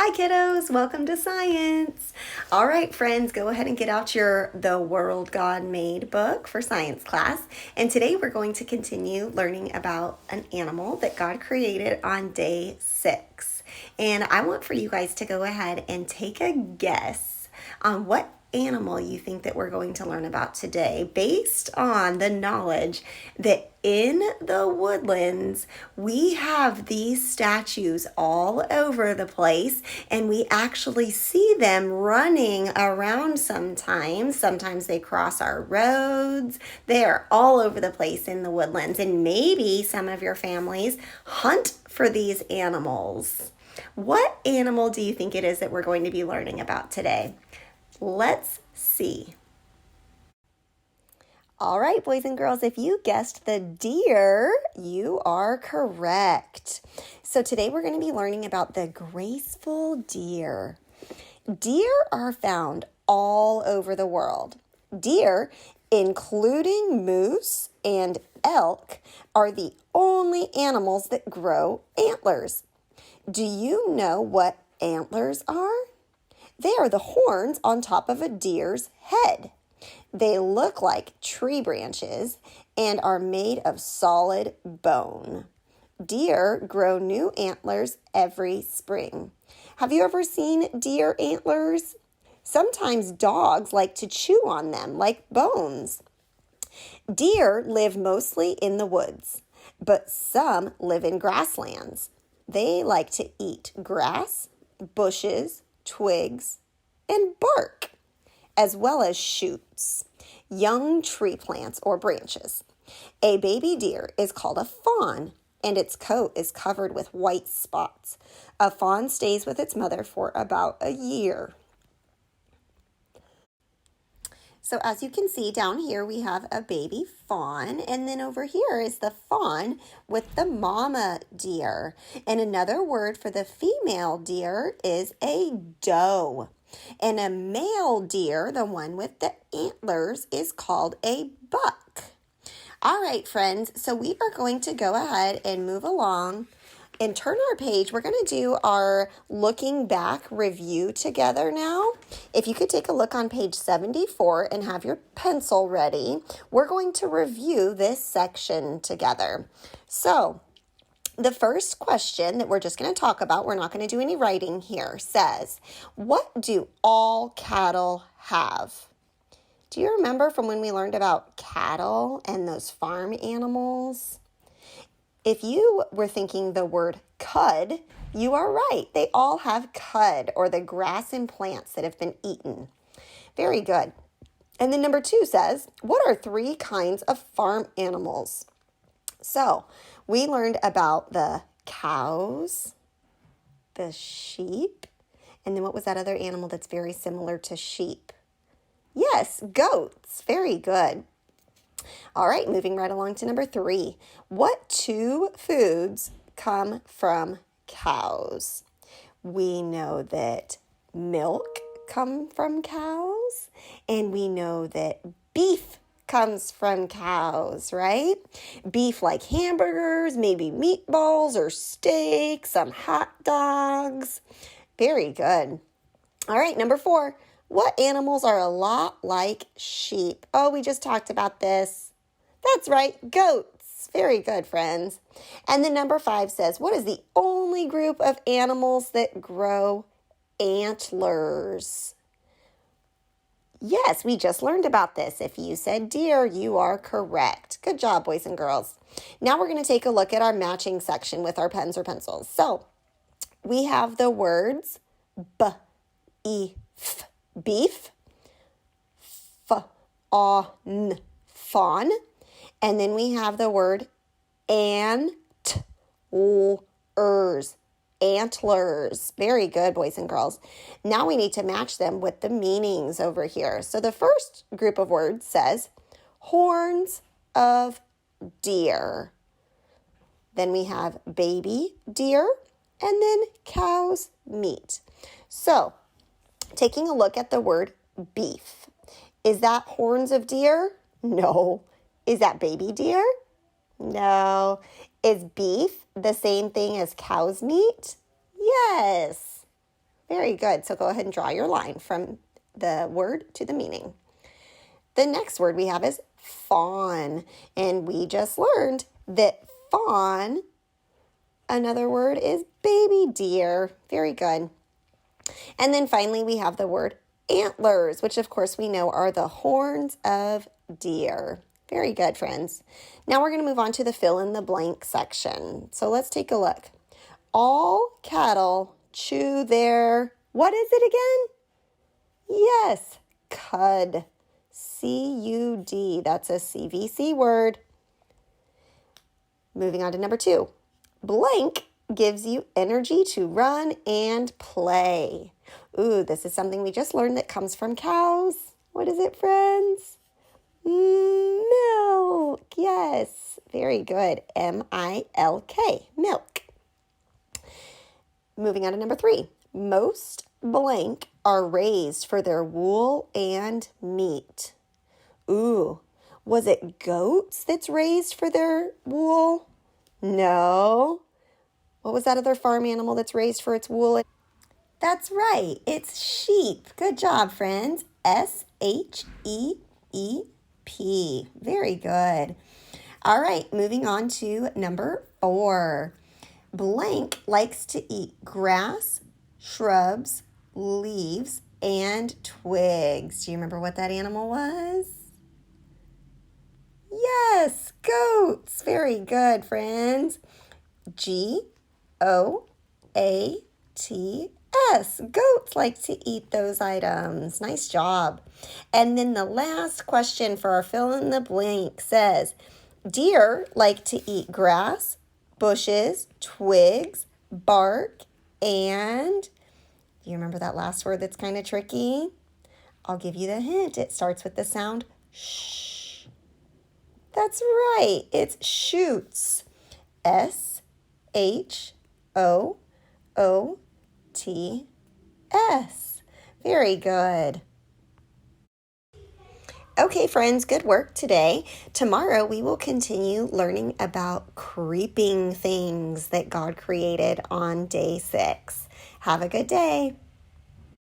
Hi kiddos, welcome to science. All right, friends, go ahead and get out your The World God Made book for science class. And today we're going to continue learning about an animal that God created on day 6. And I want for you guys to go ahead and take a guess on what animal you think that we're going to learn about today based on the knowledge that in the woodlands we have these statues all over the place, and we actually see them running around sometimes they cross our roads. They are all over the place in the woodlands, and maybe some of your families hunt for these animals. What animal do you think it is that we're going to be learning about today? Let's see. All right, boys and girls, if you guessed the deer, you are correct. So today we're going to be learning about the graceful deer. Deer are found all over the world. Deer, including moose and elk, are the only animals that grow antlers. Do you know what antlers are? They are the horns on top of a deer's head. They look like tree branches and are made of solid bone. Deer grow new antlers every spring. Have you ever seen deer antlers? Sometimes dogs like to chew on them like bones. Deer live mostly in the woods, but some live in grasslands. They like to eat grass, bushes, twigs, and bark, as well as shoots, young tree plants or branches. A baby deer is called a fawn, and its coat is covered with white spots. A fawn stays with its mother for about a year. So as you can see down here, we have a baby fawn, and then over here is the fawn with the mama deer. And another word for the female deer is a doe. And a male deer, the one with the antlers, is called a buck. All right, friends, so we are going to go ahead and move along and turn our page. We're going to do our looking back review together now. If you could take a look on page 74 and have your pencil ready, we're going to review this section together. So the first question that we're just going to talk about, we're not going to do any writing here, says, what do all cattle have? Do you remember from when we learned about cattle and those farm animals? If you were thinking the word cud, you are right. They all have cud, or the grass and plants that have been eaten. Very good. And then number 2 says, what are 3 kinds of farm animals? So we learned about the cows, the sheep, and then what was that other animal that's very similar to sheep? Yes, goats. Very good. All right, moving right along to number 3. What 2 foods come from cows? We know that milk comes from cows, and we know that beef comes from cows, right? Beef like hamburgers, maybe meatballs or steak, some hot dogs. Very good. All right, number 4. What animals are a lot like sheep? Oh, we just talked about this. That's right, goats. Very good, friends. And then number 5 says, what is the only group of animals that grow antlers? Yes, we just learned about this. If you said deer, you are correct. Good job, boys and girls. Now we're going to take a look at our matching section with our pens or pencils. So we have the words b-e-f, beef, f-a-n, fawn, and then we have the word antlers, antlers. Very good, boys and girls. Now we need to match them with the meanings over here. So the first group of words says horns of deer. Then we have baby deer, and then cow's meat. So taking a look at the word beef. Is that horns of deer? No. Is that baby deer? No. Is beef the same thing as cow's meat? Yes. Very good. So go ahead and draw your line from the word to the meaning. The next word we have is fawn. And we just learned that fawn, another word is baby deer. Very good. And then finally we have the word antlers, which of course we know are the horns of deer. Very good, friends. Now we're going to move on to the fill in the blank section. So let's take a look. All cattle chew their, what is it again? Yes, cud. C-U-D. That's a CVC word. Moving on to number 2. Blank gives you energy to run and play. Ooh, this is something we just learned that comes from cows. What is it, friends? Milk. Yes, very good. M-I-L-K, milk. Moving on to number 3. Most blank are raised for their wool and meat. Ooh, was it goats that's raised for their wool? No. What was that other farm animal that's raised for its wool? That's right, it's sheep. Good job, friends. S-H-E-E-P. Very good. All right, moving on to number 4. Blank likes to eat grass, shrubs, leaves, and twigs. Do you remember what that animal was? Yes, goats. Very good, friends. G-O-A-T-S. Goats like to eat those items. Nice job. And then the last question for our fill in the blank says, deer like to eat grass, bushes, twigs, bark, and do you remember that last word that's kind of tricky? I'll give you the hint. It starts with the sound shh. That's right. It's shoots. S-H-O-O-T-S. Very good. Okay, friends, good work today. Tomorrow we will continue learning about creeping things that God created on day 6. Have a good day.